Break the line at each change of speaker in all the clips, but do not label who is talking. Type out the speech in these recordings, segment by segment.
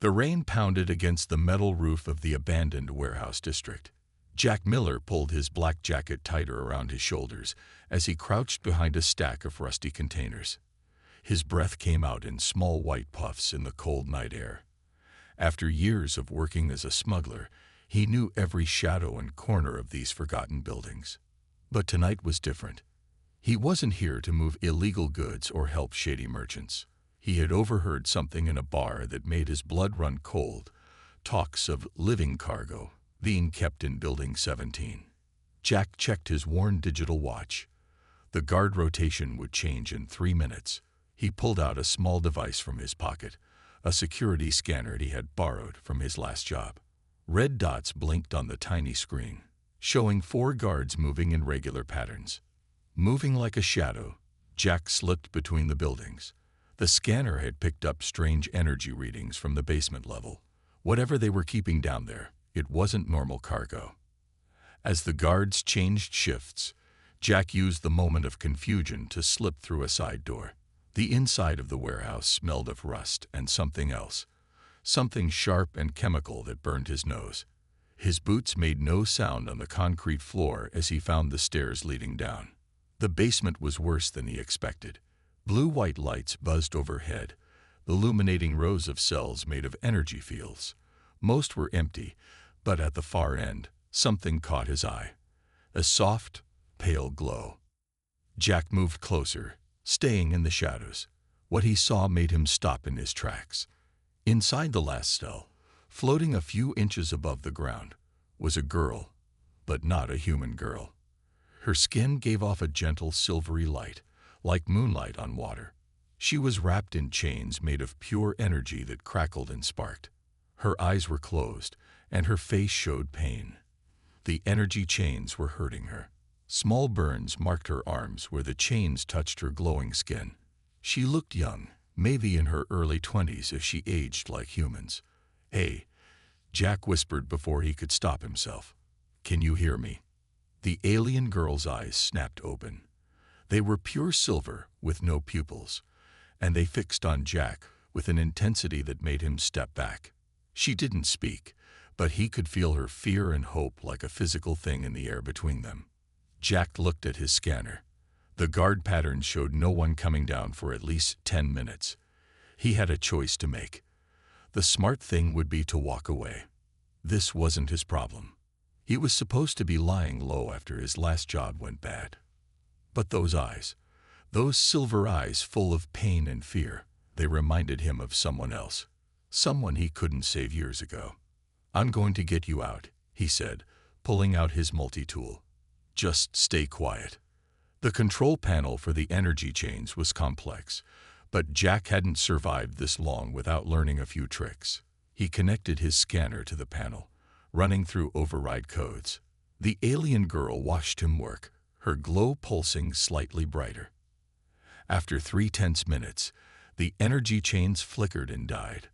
The rain pounded against the metal roof of the abandoned warehouse district. Jack Miller pulled his black jacket tighter around his shoulders as he crouched behind a stack of rusty containers. His breath came out in small white puffs in the cold night air. After years of working as a smuggler, he knew every shadow and corner of these forgotten buildings. But tonight was different. He wasn't here to move illegal goods or help shady merchants. He had overheard something in a bar that made his blood run cold, talks of living cargo being kept in Building 17. Jack checked his worn digital watch. The guard rotation would change in 3 minutes. He pulled out a small device from his pocket, a security scanner he had borrowed from his last job. Red dots blinked on the tiny screen, showing 4 guards moving in regular patterns. Moving like a shadow, Jack slipped between the buildings. The scanner had picked up strange energy readings from the basement level. Whatever they were keeping down there, it wasn't normal cargo. As the guards changed shifts, Jack used the moment of confusion to slip through a side door. The inside of the warehouse smelled of rust and something else, something sharp and chemical that burned his nose. His boots made no sound on the concrete floor as he found the stairs leading down. The basement was worse than he expected. Blue-white lights buzzed overhead, illuminating rows of cells made of energy fields. Most were empty, but at the far end, something caught his eye. A soft, pale glow. Jack moved closer, staying in the shadows. What he saw made him stop in his tracks. Inside the last cell, floating a few inches above the ground, was a girl, but not a human girl. Her skin gave off a gentle silvery light, like moonlight on water. She was wrapped in chains made of pure energy that crackled and sparked. Her eyes were closed, and her face showed pain. The energy chains were hurting her. Small burns marked her arms where the chains touched her glowing skin. She looked young, maybe in her early 20s if she aged like humans. "Hey," Jack whispered before he could stop himself. "Can you hear me?" The alien girl's eyes snapped open. They were pure silver with no pupils, and they fixed on Jack with an intensity that made him step back. She didn't speak, but he could feel her fear and hope like a physical thing in the air between them. Jack looked at his scanner. The guard pattern showed no one coming down for at least 10 minutes. He had a choice to make. The smart thing would be to walk away. This wasn't his problem. He was supposed to be lying low after his last job went bad. But those eyes, those silver eyes full of pain and fear, they reminded him of someone else. Someone he couldn't save years ago. "I'm going to get you out," he said, pulling out his multi-tool. "Just stay quiet." The control panel for the energy chains was complex, but Jack hadn't survived this long without learning a few tricks. He connected his scanner to the panel, running through override codes. The alien girl watched him work, her glow pulsing slightly brighter. After 3 tense minutes, the energy chains flickered and died.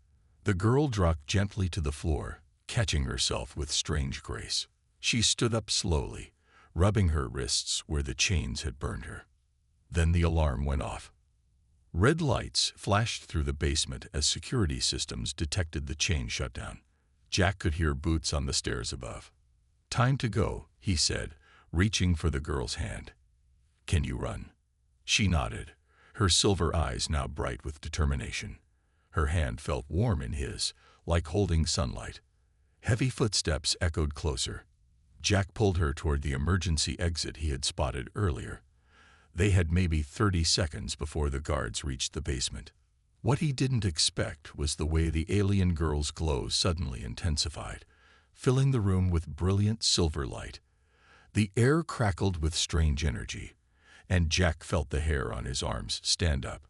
The girl dropped gently to the floor, catching herself with strange grace. She stood up slowly, rubbing her wrists where the chains had burned her. Then the alarm went off. Red lights flashed through the basement as security systems detected the chain shutdown. Jack could hear boots on the stairs above. "Time to go," he said, reaching for the girl's hand. "Can you run?" She nodded, her silver eyes now bright with determination. Her hand felt warm in his, like holding sunlight. Heavy footsteps echoed closer. Jack pulled her toward the emergency exit he had spotted earlier. They had maybe 30 seconds before the guards reached the basement. What he didn't expect was the way the alien girl's glow suddenly intensified, filling the room with brilliant silver light. The air crackled with strange energy, and Jack felt the hair on his arms stand up.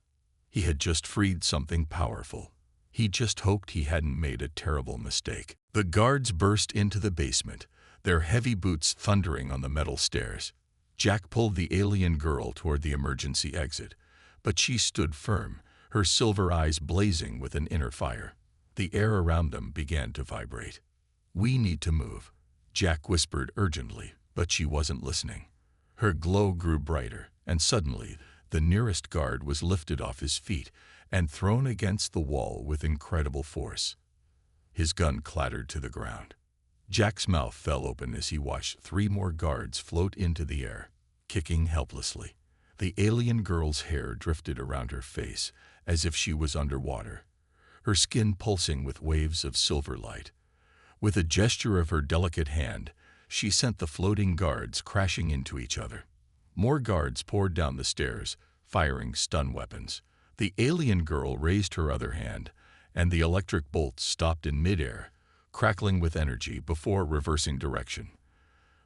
He had just freed something powerful. He just hoped he hadn't made a terrible mistake. The guards burst into the basement, their heavy boots thundering on the metal stairs. Jack pulled the alien girl toward the emergency exit, but she stood firm, her silver eyes blazing with an inner fire. The air around them began to vibrate. "We need to move," Jack whispered urgently, but she wasn't listening. Her glow grew brighter, and suddenly, the nearest guard was lifted off his feet and thrown against the wall with incredible force. His gun clattered to the ground. Jack's mouth fell open as he watched 3 more guards float into the air, kicking helplessly. The alien girl's hair drifted around her face as if she was underwater, her skin pulsing with waves of silver light. With a gesture of her delicate hand, she sent the floating guards crashing into each other. More guards poured down the stairs, firing stun weapons. The alien girl raised her other hand, and the electric bolts stopped in midair, crackling with energy before reversing direction.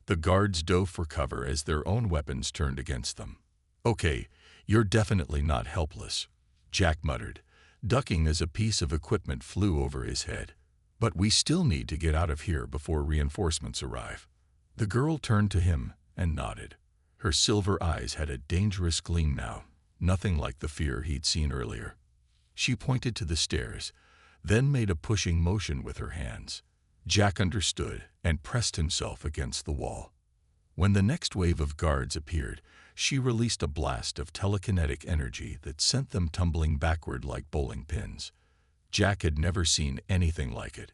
The guards dove for cover as their own weapons turned against them. "Okay, you're definitely not helpless," Jack muttered, ducking as a piece of equipment flew over his head. "But we still need to get out of here before reinforcements arrive." The girl turned to him and nodded. Her silver eyes had a dangerous gleam now, nothing like the fear he'd seen earlier. She pointed to the stairs, then made a pushing motion with her hands. Jack understood and pressed himself against the wall. When the next wave of guards appeared, she released a blast of telekinetic energy that sent them tumbling backward like bowling pins. Jack had never seen anything like it.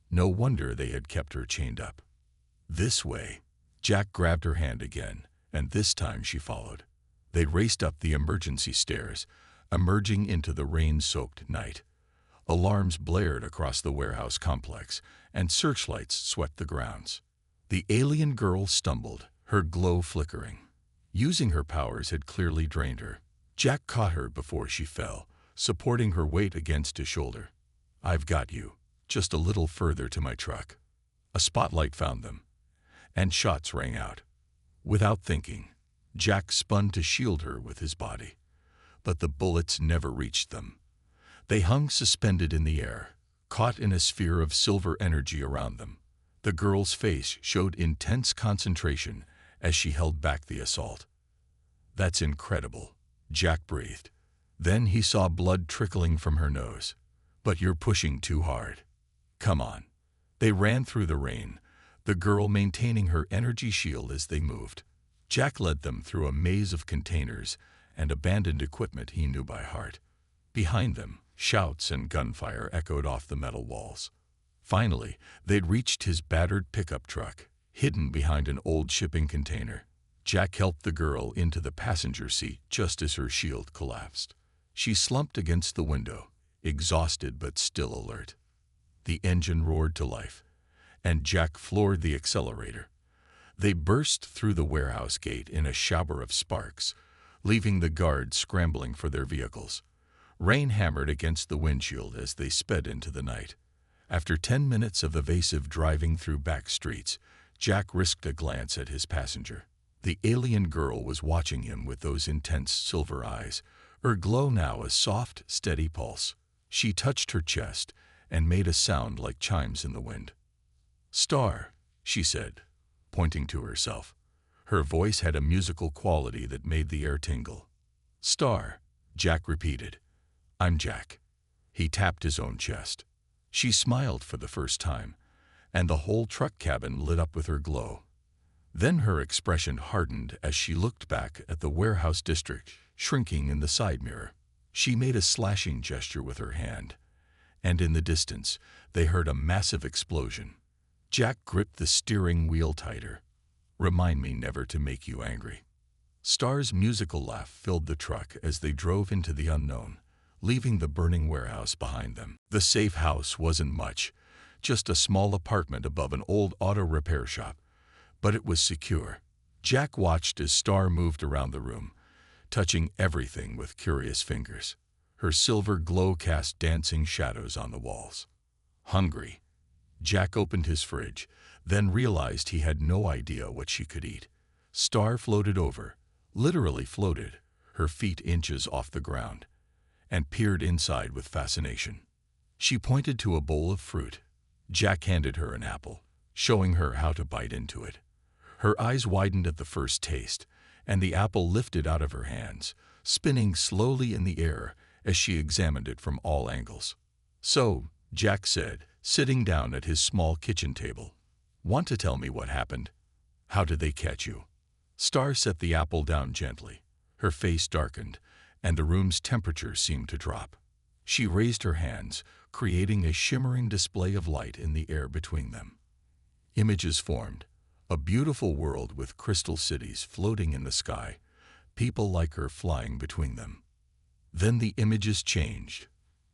No wonder they had kept her chained up. "This way." Jack grabbed her hand again, and this time she followed. They raced up the emergency stairs, emerging into the rain-soaked night. Alarms blared across the warehouse complex, and searchlights swept the grounds. The alien girl stumbled, her glow flickering. Using her powers had clearly drained her. Jack caught her before she fell, supporting her weight against his shoulder. "I've got you. Just a little further to my truck." A spotlight found them, and shots rang out. Without thinking, Jack spun to shield her with his body. But the bullets never reached them. They hung suspended in the air, caught in a sphere of silver energy around them. The girl's face showed intense concentration as she held back the assault. "That's incredible," Jack breathed. Then he saw blood trickling from her nose. "But you're pushing too hard. Come on." They ran through the rain, the girl maintaining her energy shield as they moved. Jack led them through a maze of containers and abandoned equipment he knew by heart. Behind them, shouts and gunfire echoed off the metal walls. Finally, they'd reached his battered pickup truck, hidden behind an old shipping container. Jack helped the girl into the passenger seat just as her shield collapsed. She slumped against the window, exhausted but still alert. The engine roared to life, and Jack floored the accelerator. They burst through the warehouse gate in a shower of sparks, leaving the guards scrambling for their vehicles. Rain hammered against the windshield as they sped into the night. After 10 minutes of evasive driving through back streets, Jack risked a glance at his passenger. The alien girl was watching him with those intense silver eyes, her glow now a soft, steady pulse. She touched her chest and made a sound like chimes in the wind. "Star," she said, pointing to herself. Her voice had a musical quality that made the air tingle. "Star," Jack repeated. "I'm Jack." He tapped his own chest. She smiled for the first time, and the whole truck cabin lit up with her glow. Then her expression hardened as she looked back at the warehouse district shrinking in the side mirror. She made a slashing gesture with her hand, and in the distance they heard a massive explosion. Jack gripped the steering wheel tighter. "Remind me never to make you angry." Star's musical laugh filled the truck as they drove into the unknown, leaving the burning warehouse behind them. The safe house wasn't much, just a small apartment above an old auto repair shop, but it was secure. Jack watched as Star moved around the room, touching everything with curious fingers. Her silver glow cast dancing shadows on the walls. Hungry, Jack opened his fridge, then realized he had no idea what she could eat. Star floated over, literally floated, her feet inches off the ground, and peered inside with fascination. She pointed to a bowl of fruit. Jack handed her an apple, showing her how to bite into it. Her eyes widened at the first taste, and the apple lifted out of her hands, spinning slowly in the air as she examined it from all angles. "So," Jack said, sitting down at his small kitchen table, "want to tell me what happened? How did they catch you?" Star set the apple down gently. Her face darkened, and the room's temperature seemed to drop. She raised her hands, creating a shimmering display of light in the air between them. Images formed, a beautiful world with crystal cities floating in the sky, people like her flying between them. Then the images changed.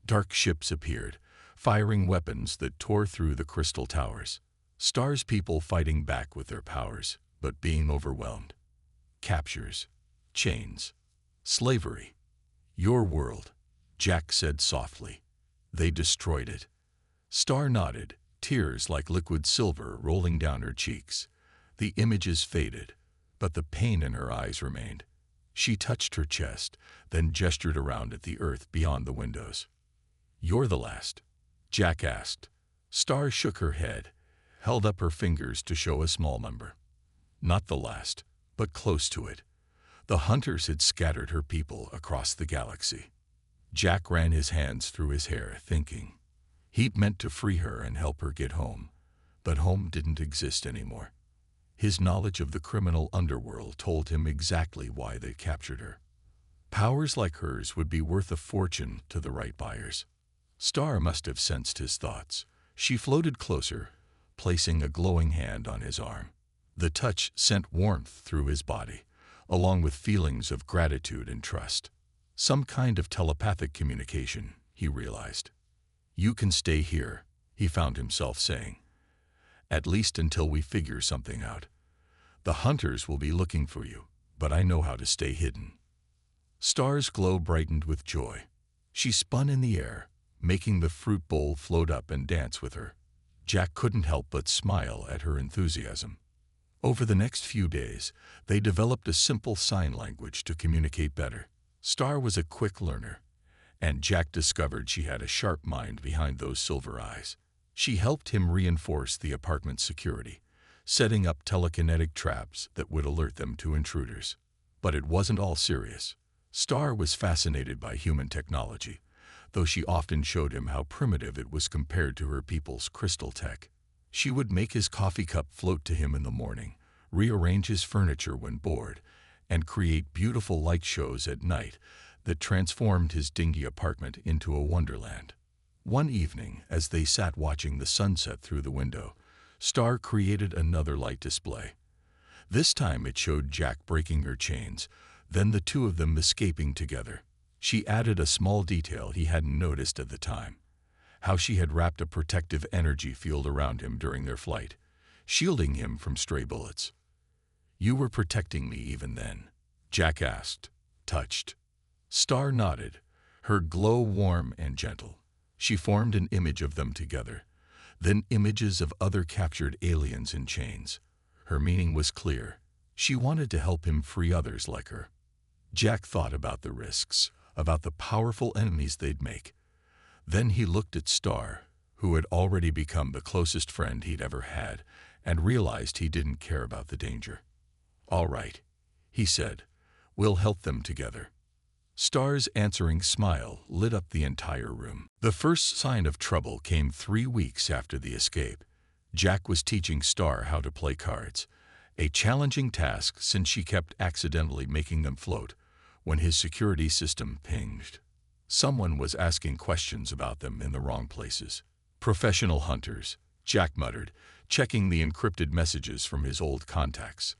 Dark ships appeared, firing weapons that tore through the crystal towers. Star's people fighting back with their powers, but being overwhelmed. Captures, chains, slavery. Your world, Jack said softly. They destroyed it. Star nodded, tears like liquid silver rolling down her cheeks. The images faded, but the pain in her eyes remained. She touched her chest, then gestured around at the earth beyond the windows. You're the last, Jack asked. Star shook her head, held up her fingers to show a small number. Not the last, but close to it. The hunters had scattered her people across the galaxy. Jack ran his hands through his hair, thinking. He'd meant to free her and help her get home, but home didn't exist anymore. His knowledge of the criminal underworld told him exactly why they captured her. Powers like hers would be worth a fortune to the right buyers. Star must have sensed his thoughts. She floated closer, placing a glowing hand on his arm. The touch sent warmth through his body, along with feelings of gratitude and trust. Some kind of telepathic communication, he realized. You can stay here, he found himself saying. At least until we figure something out. The hunters will be looking for you, but I know how to stay hidden. Star's glow brightened with joy. She spun in the air, making the fruit bowl float up and dance with her. Jack couldn't help but smile at her enthusiasm. Over the next few days, they developed a simple sign language to communicate better. Star was a quick learner, and Jack discovered she had a sharp mind behind those silver eyes. She helped him reinforce the apartment's security, setting up telekinetic traps that would alert them to intruders. But it wasn't all serious. Star was fascinated by human technology, though she often showed him how primitive it was compared to her people's crystal tech. She would make his coffee cup float to him in the morning, rearrange his furniture when bored, and create beautiful light shows at night that transformed his dingy apartment into a wonderland. One evening, as they sat watching the sunset through the window, Star created another light display. This time it showed Jack breaking her chains, then the two of them escaping together. She added a small detail he hadn't noticed at the time, how she had wrapped a protective energy field around him during their flight, shielding him from stray bullets. You were protecting me even then, Jack asked, touched. Star nodded, her glow warm and gentle. She formed an image of them together, then images of other captured aliens in chains. Her meaning was clear. She wanted to help him free others like her. Jack thought about the risks, about the powerful enemies they'd make. Then he looked at Star, who had already become the closest friend he'd ever had, and realized he didn't care about the danger. All right, he said, we'll help them together. Star's answering smile lit up the entire room. The first sign of trouble came 3 weeks after the escape. Jack was teaching Star how to play cards, a challenging task since she kept accidentally making them float when his security system pinged. Someone was asking questions about them in the wrong places. Professional hunters, Jack muttered, checking the encrypted messages from his old contacts.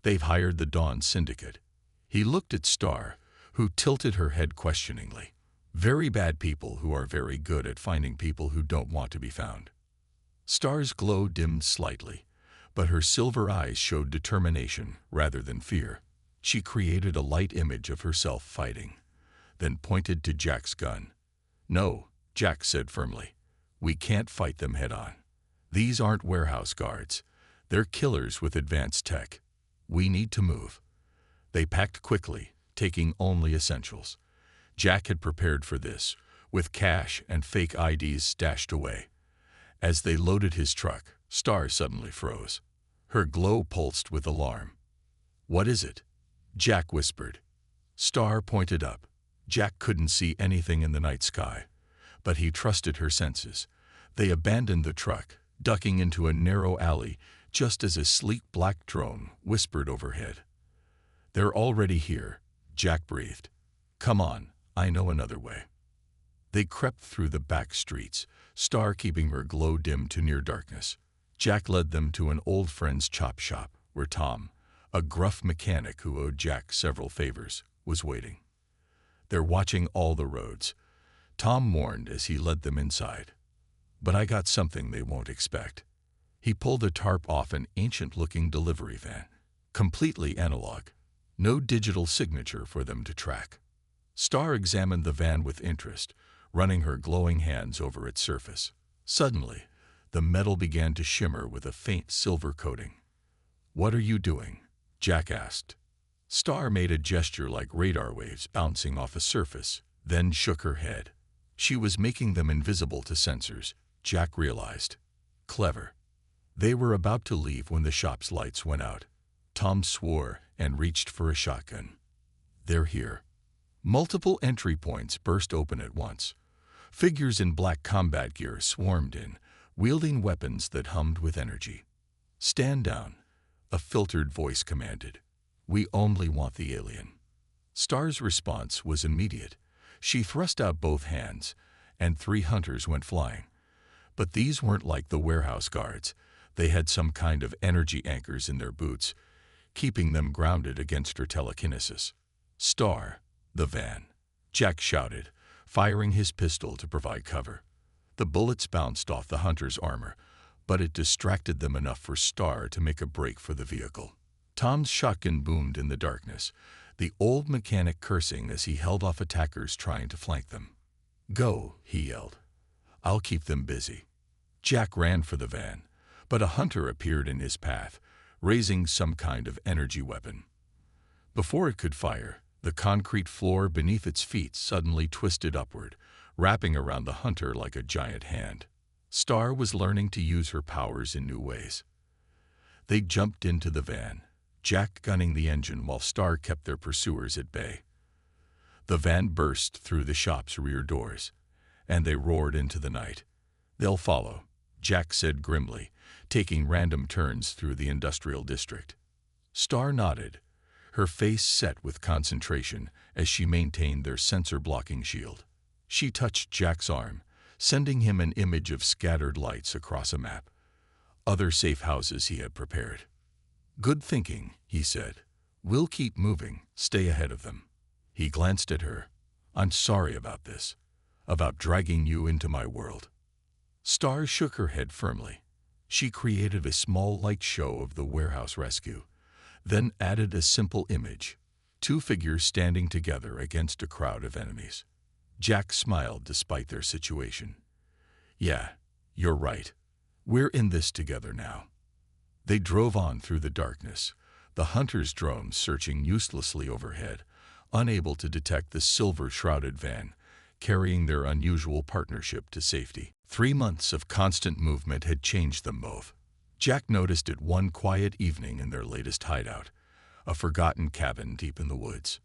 They've hired the Dawn Syndicate. He looked at Star, who tilted her head questioningly. Very bad people who are very good at finding people who don't want to be found. Star's glow dimmed slightly, but her silver eyes showed determination rather than fear. She created a light image of herself fighting, then pointed to Jack's gun. No, Jack said firmly. We can't fight them head-on. These aren't warehouse guards. They're killers with advanced tech. We need to move. They packed quickly, taking only essentials. Jack had prepared for this, with cash and fake IDs stashed away. As they loaded his truck, Star suddenly froze. Her glow pulsed with alarm. What is it? Jack whispered. Star pointed up. Jack couldn't see anything in the night sky, but he trusted her senses. They abandoned the truck, ducking into a narrow alley just as a sleek black drone whispered overhead. They're already here, Jack breathed. Come on, I know another way. They crept through the back streets, Star keeping her glow dim to near darkness. Jack led them to an old friend's chop shop, where Tom, a gruff mechanic who owed Jack several favors, was waiting. "They're watching all the roads," Tom warned as he led them inside. "But I got something they won't expect." He pulled a tarp off an ancient-looking delivery van, completely analog, no digital signature for them to track. Star examined the van with interest, running her glowing hands over its surface. Suddenly, the metal began to shimmer with a faint silver coating. "What are you doing?" Jack asked. Star made a gesture like radar waves bouncing off a surface, then shook her head. She was making them invisible to sensors, Jack realized. Clever. They were about to leave when the shop's lights went out. Tom swore and reached for a shotgun. "They're here." Multiple entry points burst open at once. Figures in black combat gear swarmed in, wielding weapons that hummed with energy. "Stand down," a filtered voice commanded. "We only want the alien." Star's response was immediate. She thrust out both hands, and 3 hunters went flying. But these weren't like the warehouse guards. They had some kind of energy anchors in their boots, keeping them grounded against her telekinesis. "Star, the van," Jack shouted, firing his pistol to provide cover. The bullets bounced off the hunter's armor, but it distracted them enough for Star to make a break for the vehicle. Tom's shotgun boomed in the darkness, the old mechanic cursing as he held off attackers trying to flank them. "Go," he yelled. "I'll keep them busy." Jack ran for the van, but a hunter appeared in his path, raising some kind of energy weapon. Before it could fire, the concrete floor beneath its feet suddenly twisted upward, wrapping around the hunter like a giant hand. Star was learning to use her powers in new ways. They jumped into the van, Jack gunning the engine while Star kept their pursuers at bay. The van burst through the shop's rear doors, and they roared into the night. "They'll follow," Jack said grimly, taking random turns through the industrial district. Star nodded, her face set with concentration as she maintained their sensor-blocking shield. She touched Jack's arm, sending him an image of scattered lights across a map. Other safe houses he had prepared. "Good thinking," he said. "We'll keep moving, stay ahead of them." He glanced at her. "I'm sorry about this, about dragging you into my world." Star shook her head firmly. She created a small light show of the warehouse rescue, then added a simple image, 2 figures standing together against a crowd of enemies. Jack smiled despite their situation. "Yeah, you're right. We're in this together now." They drove on through the darkness, the hunter's drones searching uselessly overhead, unable to detect the silver-shrouded van, carrying their unusual partnership to safety. 3 months of constant movement had changed them both. Jack noticed it one quiet evening in their latest hideout, a forgotten cabin deep in the woods.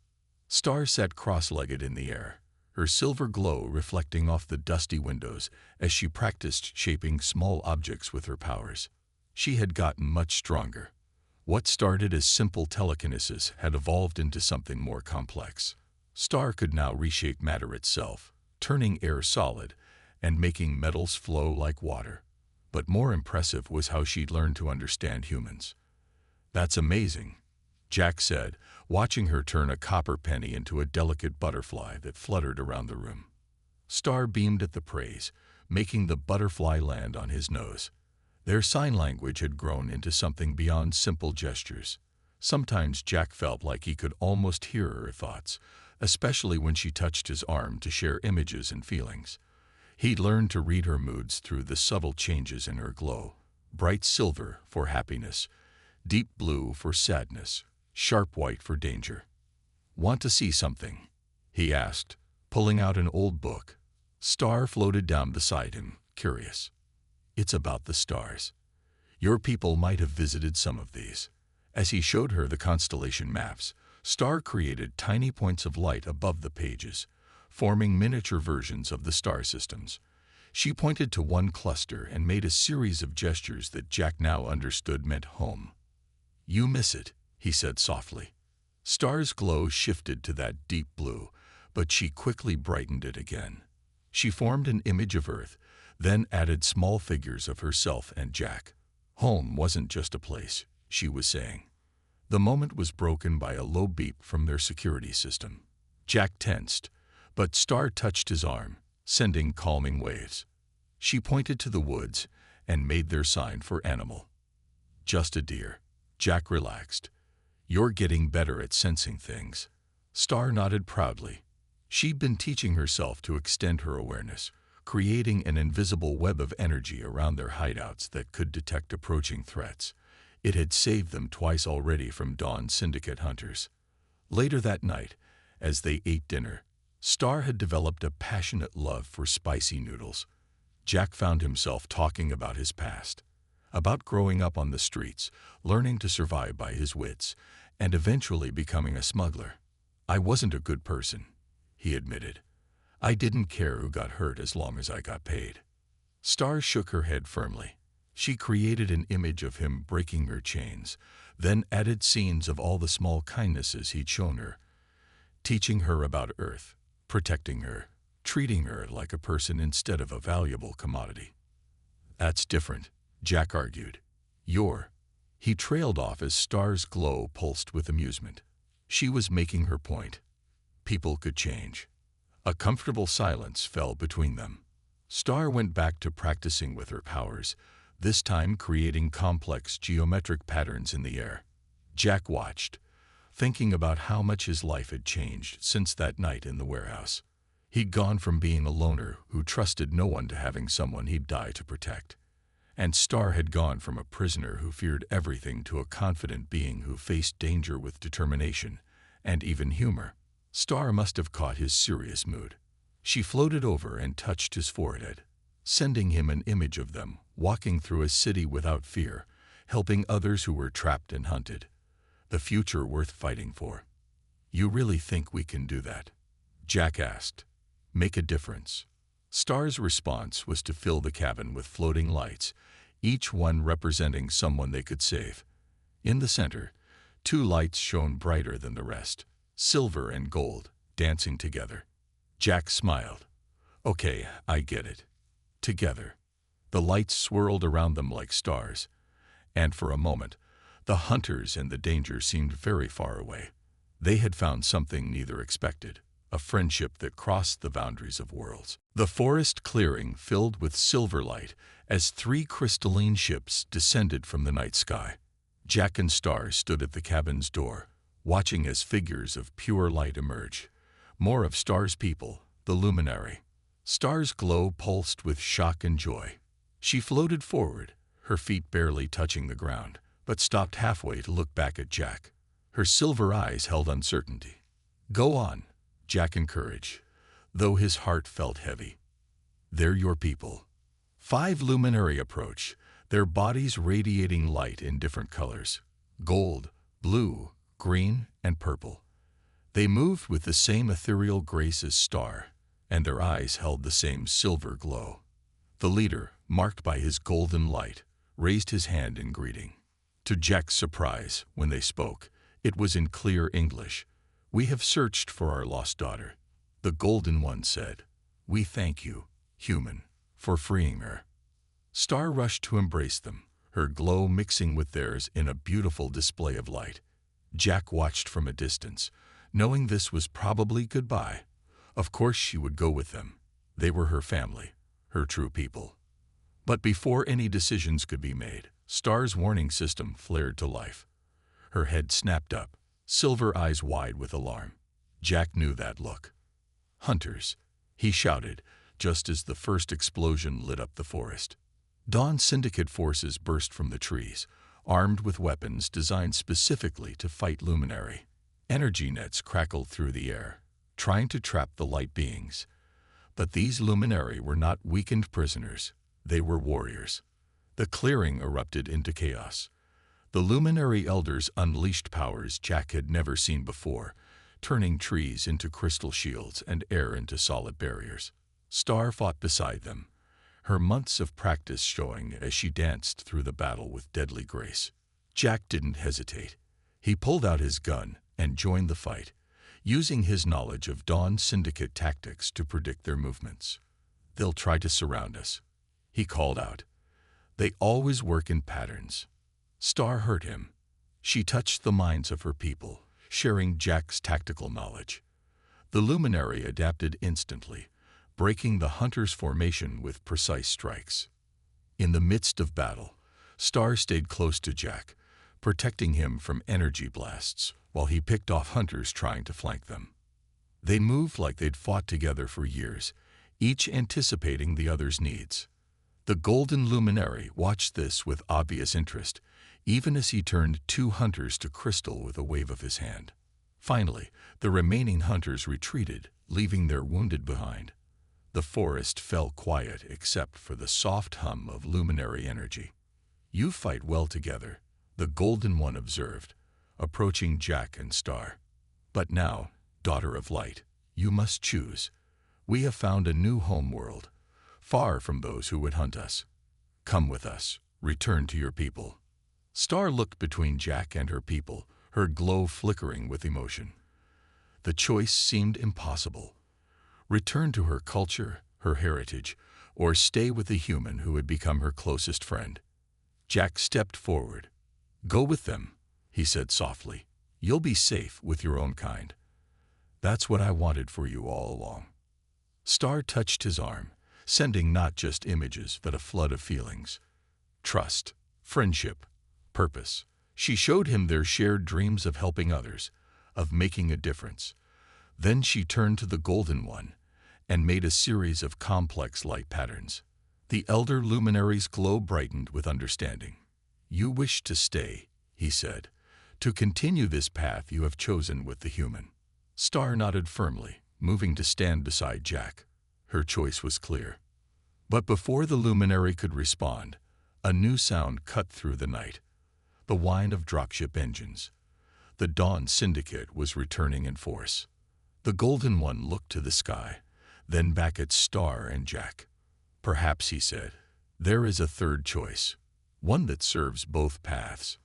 Star sat cross-legged in the air, her silver glow reflecting off the dusty windows as she practiced shaping small objects with her powers. She had gotten much stronger. What started as simple telekinesis had evolved into something more complex. Star could now reshape matter itself, turning air solid and making metals flow like water. But more impressive was how she'd learned to understand humans. "That's amazing," Jack said, watching her turn a copper penny into a delicate butterfly that fluttered around the room. Star beamed at the praise, making the butterfly land on his nose. Their sign language had grown into something beyond simple gestures. Sometimes Jack felt like he could almost hear her thoughts, especially when she touched his arm to share images and feelings. He'd learned to read her moods through the subtle changes in her glow. Bright silver for happiness, deep blue for sadness, sharp white for danger. "Want to see something?" he asked, pulling out an old book. Star floated down beside him, curious. "It's about the stars. Your people might have visited some of these." As he showed her the constellation maps, Star created tiny points of light above the pages, forming miniature versions of the star systems. She pointed to one cluster and made a series of gestures that Jack now understood meant home. "You miss it," he said softly. Star's glow shifted to that deep blue, but she quickly brightened it again. She formed an image of Earth, then added small figures of herself and Jack. Home wasn't just a place, she was saying. The moment was broken by a low beep from their security system. Jack tensed, but Star touched his arm, sending calming waves. She pointed to the woods and made their sign for animal. Just a deer. Jack relaxed. You're getting better at sensing things. Star nodded proudly. She'd been teaching herself to extend her awareness, creating an invisible web of energy around their hideouts that could detect approaching threats. It had saved them twice already from Dawn Syndicate hunters. Later that night, as they ate dinner, Star had developed a passionate love for spicy noodles. Jack found himself talking about his past, about growing up on the streets, learning to survive by his wits, and eventually becoming a smuggler. I wasn't a good person, he admitted. I didn't care who got hurt as long as I got paid. Star shook her head firmly. She created an image of him breaking her chains, then added scenes of all the small kindnesses he'd shown her, teaching her about Earth, protecting her, treating her like a person instead of a valuable commodity. That's different, Jack argued. He trailed off as Star's glow pulsed with amusement. She was making her point. People could change. A comfortable silence fell between them. Star went back to practicing with her powers, this time creating complex geometric patterns in the air. Jack watched, thinking about how much his life had changed since that night in the warehouse. He'd gone from being a loner who trusted no one to having someone he'd die to protect. And Star had gone from a prisoner who feared everything to a confident being who faced danger with determination and even humor. Star must have caught his serious mood. She floated over and touched his forehead, sending him an image of them walking through a city without fear, helping others who were trapped and hunted. The future worth fighting for. You really think we can do that? Jack asked. Make a difference. Star's response was to fill the cabin with floating lights, each one representing someone they could save. In the center, 2 lights shone brighter than the rest, silver and gold, dancing together. Jack smiled. Okay, I get it. Together. The lights swirled around them like stars, and for a moment, the hunters and the danger seemed very far away. They had found something neither expected, a friendship that crossed the boundaries of worlds. The forest clearing filled with silver light as 3 crystalline ships descended from the night sky. Jack and Star stood at the cabin's door, watching as figures of pure light emerge. More of Star's people, the Luminary. Star's glow pulsed with shock and joy. She floated forward, her feet barely touching the ground, but stopped halfway to look back at Jack. Her silver eyes held uncertainty. Go on, Jack encouraged, though his heart felt heavy. They're your people. 5 Luminary approach, their bodies radiating light in different colors: gold, blue, green, and purple. They moved with the same ethereal grace as Star, and their eyes held the same silver glow. The leader, marked by his golden light, raised his hand in greeting. To Jack's surprise, when they spoke, it was in clear English. We have searched for our lost daughter. The Golden One said, we thank you, human, for freeing her. Star rushed to embrace them, her glow mixing with theirs in a beautiful display of light. Jack watched from a distance, knowing this was probably goodbye. Of course she would go with them. They were her family, her true people. But before any decisions could be made, Star's warning system flared to life. Her head snapped up, silver eyes wide with alarm. Jack knew that look. Hunters, he shouted, just as the first explosion lit up the forest. Dawn Syndicate forces burst from the trees, armed with weapons designed specifically to fight Luminary. Energy nets crackled through the air, trying to trap the light beings. But these Luminary were not weakened prisoners. They were warriors. The clearing erupted into chaos. The Luminary Elders unleashed powers Jack had never seen before, turning trees into crystal shields and air into solid barriers. Star fought beside them, her months of practice showing as she danced through the battle with deadly grace. Jack didn't hesitate. He pulled out his gun and joined the fight, using his knowledge of Dawn Syndicate tactics to predict their movements. They'll try to surround us," he called out. "They always work in patterns." Star heard him. She touched the minds of her people, sharing Jack's tactical knowledge. The luminary adapted instantly, breaking the hunter's formation with precise strikes. In the midst of battle, Star stayed close to Jack, protecting him from energy blasts while he picked off hunters trying to flank them. They moved like they'd fought together for years, each anticipating the other's needs. The golden luminary watched this with obvious interest, even as he turned 2 hunters to crystal with a wave of his hand. Finally, the remaining hunters retreated, leaving their wounded behind. The forest fell quiet except for the soft hum of luminary energy. "You fight well together," the Golden One observed, approaching Jack and Star. "But now, Daughter of Light, you must choose. We have found a new home world, far from those who would hunt us. Come with us, return to your people." Star looked between Jack and her people, her glow flickering with emotion. The choice seemed impossible. Return to her culture, her heritage, or stay with the human who had become her closest friend. Jack stepped forward. "Go with them," he said softly. "You'll be safe with your own kind. That's what I wanted for you all along." Star touched his arm, sending not just images but a flood of feelings. Trust, friendship, purpose. She showed him their shared dreams of helping others, of making a difference. Then she turned to the Golden One and made a series of complex light patterns. The elder luminary's glow brightened with understanding. "You wish to stay," he said, "to continue this path you have chosen with the human." Star nodded firmly, moving to stand beside Jack. Her choice was clear. But before the luminary could respond, a new sound cut through the night. The whine of dropship engines. The Dawn Syndicate was returning in force. The Golden One looked to the sky, then back at Star and Jack. "Perhaps," he said, "there is a third choice, one that serves both paths."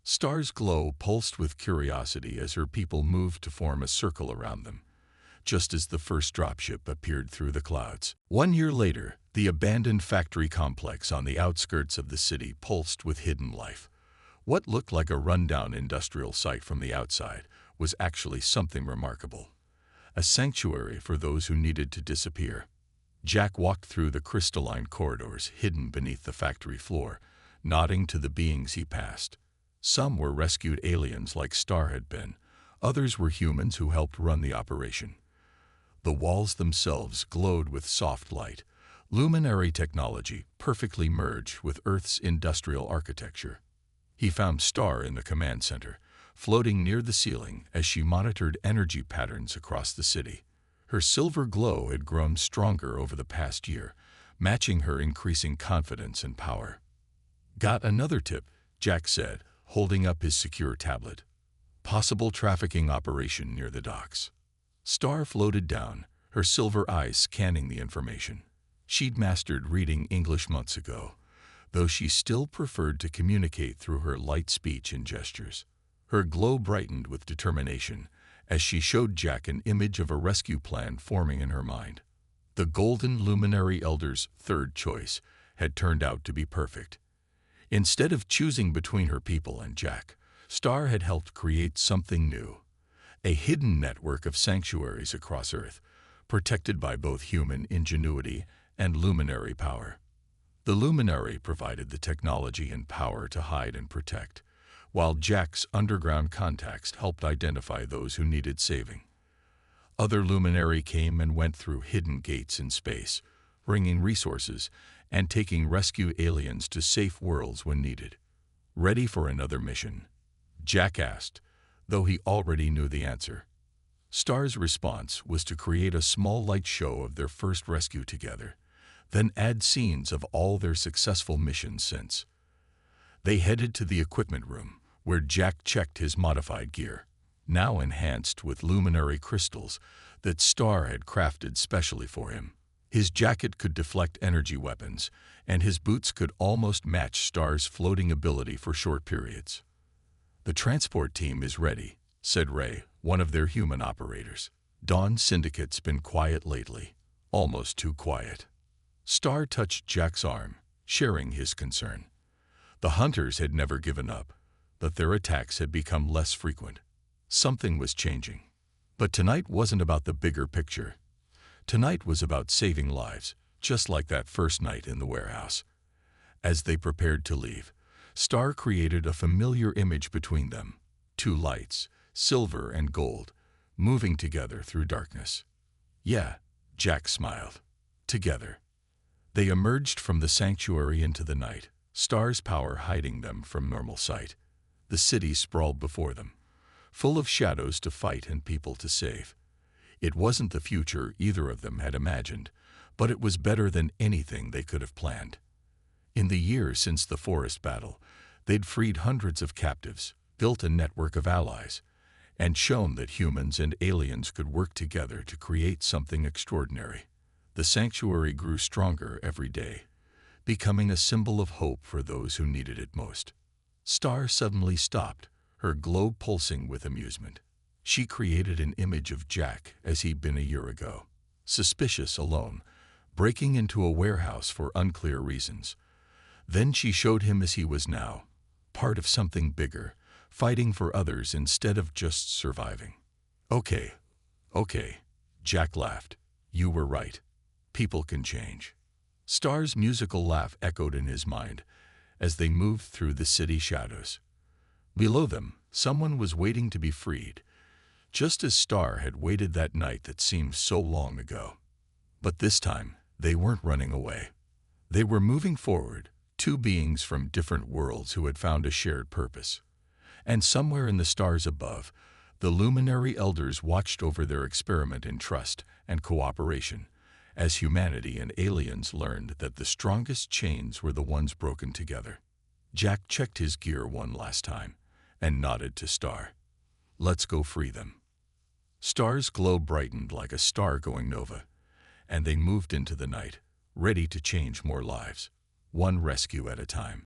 Star's glow pulsed with curiosity as her people moved to form a circle around them, just as the first dropship appeared through the clouds. 1 year later, the abandoned factory complex on the outskirts of the city pulsed with hidden life. What looked like a rundown industrial site from the outside was actually something remarkable. A sanctuary for those who needed to disappear. Jack walked through the crystalline corridors hidden beneath the factory floor, nodding to the beings he passed. Some were rescued aliens like Star had been. Others were humans who helped run the operation. The walls themselves glowed with soft light, luminary technology perfectly merged with Earth's industrial architecture. He found Star in the command center, floating near the ceiling as she monitored energy patterns across the city. Her silver glow had grown stronger over the past year, matching her increasing confidence and power. "Got another tip," Jack said, holding up his secure tablet. "Possible trafficking operation near the docks." Star floated down, her silver eyes scanning the information. She'd mastered reading English months ago, though she still preferred to communicate through her light speech and gestures. Her glow brightened with determination as she showed Jack an image of a rescue plan forming in her mind. The Golden Luminary Elder's third choice had turned out to be perfect. Instead of choosing between her people and Jack, Star had helped create something new. A hidden network of sanctuaries across Earth, protected by both human ingenuity and luminary power. The luminary provided the technology and power to hide and protect, while Jack's underground contacts helped identify those who needed saving. Other luminary came and went through hidden gates in space, bringing resources and taking rescue aliens to safe worlds when needed. "Ready for another mission?" Jack asked, though he already knew the answer. Star's response was to create a small light show of their first rescue together, then add scenes of all their successful missions since. They headed to the equipment room, where Jack checked his modified gear, now enhanced with luminary crystals that Star had crafted specially for him. His jacket could deflect energy weapons, and his boots could almost match Star's floating ability for short periods. "The transport team is ready," said Ray, one of their human operators. "Dawn Syndicate's been quiet lately, almost too quiet." Star touched Jack's arm, sharing his concern. The hunters had never given up, but their attacks had become less frequent. Something was changing. But tonight wasn't about the bigger picture. Tonight was about saving lives, just like that first night in the warehouse. As they prepared to leave, Star created a familiar image between them. Two lights, silver and gold, moving together through darkness. Yeah, Jack smiled. Together. They emerged from the sanctuary into the night, Star's power hiding them from normal sight. The city sprawled before them, full of shadows to fight and people to save. It wasn't the future either of them had imagined, but it was better than anything they could have planned. In the years since the forest battle, they'd freed hundreds of captives, built a network of allies, and shown that humans and aliens could work together to create something extraordinary. The sanctuary grew stronger every day, becoming a symbol of hope for those who needed it most. Star suddenly stopped, her globe pulsing with amusement. She created an image of Jack as he'd been a year ago, suspicious, alone, breaking into a warehouse for unclear reasons. Then she showed him as he was now, part of something bigger, fighting for others instead of just surviving. Okay, Jack laughed. You were right. People can change. Star's musical laugh echoed in his mind as they moved through the city shadows. Below them, someone was waiting to be freed, just as Star had waited that night that seemed so long ago. But this time, they weren't running away. They were moving forward, two beings from different worlds who had found a shared purpose. And somewhere in the stars above, the luminary elders watched over their experiment in trust and cooperation, as humanity and aliens learned that the strongest chains were the ones broken together. Jack checked his gear one last time and nodded to Star. Let's go free them. Star's glow brightened like a star going nova, and they moved into the night, ready to change more lives, one rescue at a time.